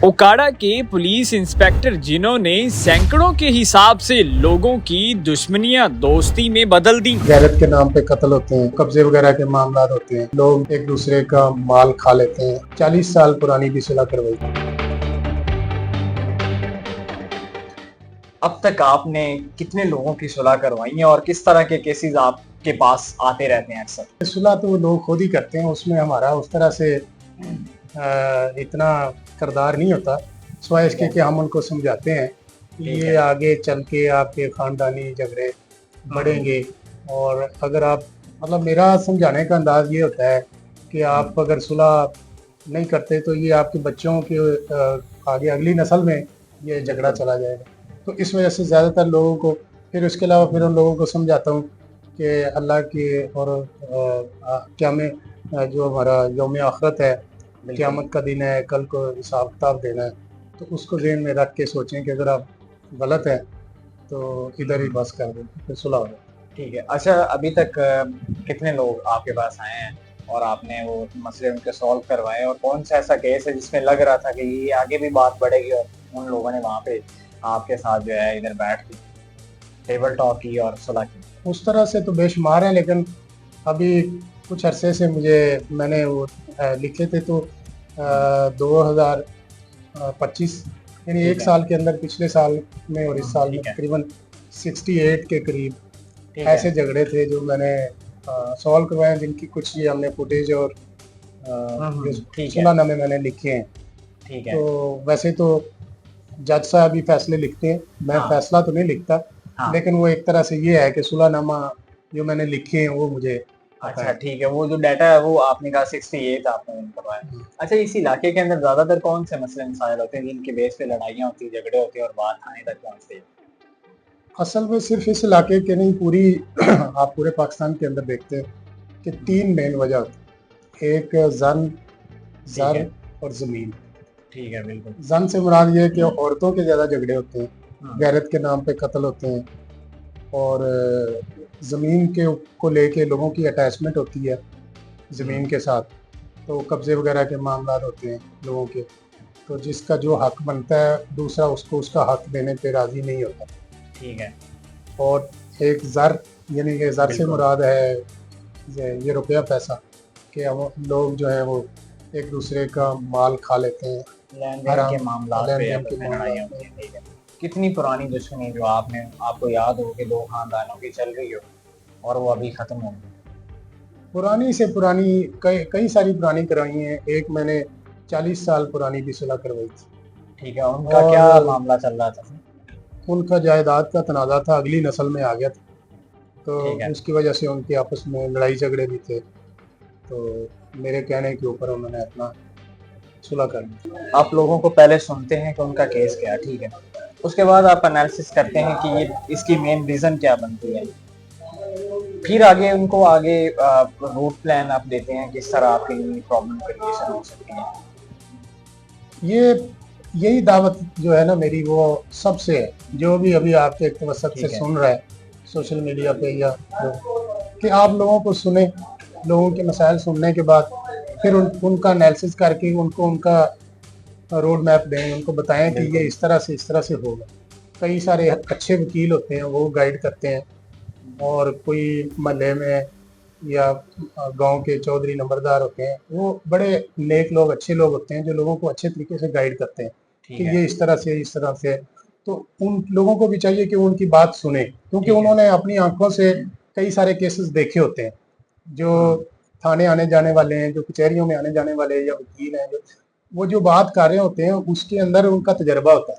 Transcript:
ओकाड़ा के police inspector जिन्होंने सैकड़ों के हिसाब से लोगों की दुश्मनियां दोस्ती में बदल दी। गैरत के नाम पे कत्ल होते हैं, कब्जे वगैरह के मामला होते हैं, लोग एक दूसरे का माल खा लेते हैं। 40 साल पुरानी भी सुलह करवाई। अब तक आपने कितने लोगों की सुलह करवाई है और किस तरह के केसेस आपके पास आते रहते हैं अक्सर? सुलह तो वो लोग खुद ही करते हैं, उसमें हमारा उस तरह से इतना किरदार नहीं होता, सिवाय इसके कि हम उनको समझाते हैं कि ये आगे चल के आपके ख़ानदानी झगड़े बढ़ेंगे। और अगर आप मतलब मेरा समझाने का अंदाज़ ये होता है कि आप अगर सुलह नहीं करते तो ये आपके बच्चों के आगे अगली नस्ल में ये झगड़ा चला जाएगा। तो इस वजह से ज़्यादातर लोगों को फिर उसके अलावा फिर उन लोगों को समझाता हूँ कि अल्लाह की और क्या में जो हमारा यौम आखिरत है, क़यामत का दिन है, कल को हिसाब किताब देना है, तो उसको ज़हन में रख के सोचें कि अगर आप गलत हैं तो इधर ही बस कर दें, फिर सुलह हो जाए। ठीक है। अच्छा, अभी तक कितने लोग आपके पास आए हैं और आपने वो मसले उनके सॉल्व करवाए, और कौन सा ऐसा केस है जिसमें लग रहा था कि ये आगे भी बात बढ़ेगी और उन लोगों ने वहाँ पे आपके साथ जो है इधर बैठ के टेबल टॉक की और सुलह की? उस तरह से तो बेशुमार हैं, लेकिन अभी कुछ अरसे से मैंने वो लिखे थे तो 2025 यानी एक साल के अंदर, पिछले साल में और इस साल में तकरीबन 68 के करीब ऐसे झगड़े थे जो मैंने सॉल्व करवाए, जिनकी कुछ ये हमने फुटेज और सुलहनामे मैंने लिखे हैं। ठीक है। तो वैसे तो जज साहब ही फैसले लिखते हैं, मैं फैसला तो नहीं लिखता, लेकिन वो एक तरह से ये है कि सुलहनामा जो मैंने लिखे हैं वो मुझे। अच्छा, ठीक है। वो जो डाटा है वो आपने कहा 68 आपने करवाया। अच्छा, इस इलाके के अंदर ज्यादातर कौन से मसले मसाइल होते हैं जिनके बेस पे लड़ाइयाँ होती है, झगड़े होते हैं और बात थाने तक पहुँचती है? असल में सिर्फ इस इलाके के नहीं, पूरी आप पूरे पाकिस्तान के अंदर देखते हैं कि 3 मेन वजह होती है। एक ज़र और ज़मीन। ठीक है, बिल्कुल। जन से मुराद ये है कि औरतों के ज़्यादा झगड़े होते हैं, गैरत के नाम पे कत्ल होते हैं, और ज़मीन के को लेके लोगों की अटैचमेंट होती है ज़मीन के साथ, तो कब्ज़े वगैरह के मामला होते हैं लोगों के, तो जिसका जो हक बनता है दूसरा उसको उसका हक देने पे राज़ी नहीं होता। ठीक है। और एक ज़र, यानी कि ज़र से मुराद है ये रुपया पैसा, कि लोग जो है वो एक दूसरे का माल खा लेते हैं, लेन देन के मामला पे लड़ाइयाँ होती हैं। ठीक है। कितनी पुरानी दुश्मनी जो आपको याद हो कि दो खानदानों की चल रही हो और वो अभी खत्म हो गई? पुरानी से पुरानी कई सारी पुरानी करवाई हैं। एक मैंने 40 साल पुरानी भी सुलह करवाई थी। ठीक है। उनका क्या मामला चल रहा था? उनका जायदाद का तनाज़ा था, अगली नस्ल में आ गया था, तो उसकी वजह से उनके आपस में लड़ाई झगड़े भी थे, तो मेरे कहने के ऊपर उन्होंने अपना सुलह कर दी। आप लोगों को पहले सुनते हैं कि उनका केस क्या है, ठीक है, उसके बाद आप एनालिसिस करते हैं कि ये इसकी मेन रीज़न क्या बनती है, फिर आगे उनको रूट प्लान आप देते हैं किस तरह आपकी प्रॉब्लम क्रिएशन हो सकती है। यही दावत जो है ना मेरी, वो सबसे है जो भी अभी आपके एक वसत से सुन रहा है सोशल मीडिया पे, या कि आप लोगों को सुने, लोगों के मसाइल सुनने के बाद फिर उनका एनालिसिस करके उनको उनका रोड मैप दें, उनको बताएं कि ये इस तरह से होगा। कई सारे अच्छे वकील होते हैं, वो गाइड करते हैं, और कोई महल्ले में या गांव के चौधरी नंबरदार होते हैं, वो बड़े नेक लोग, अच्छे लोग होते हैं जो लोगों को अच्छे तरीके से गाइड करते हैं कि ये इस तरह से। तो उन लोगों को भी चाहिए कि वो उनकी बात सुने, क्योंकि उन्होंने अपनी आंखों से कई सारे केसेस देखे होते हैं। जो थाने आने जाने वाले हैं, जो कचहरियों में आने जाने वाले या वकील हैं, वो जो बात कर रहे होते हैं उसके अंदर उनका तजर्बा होता है।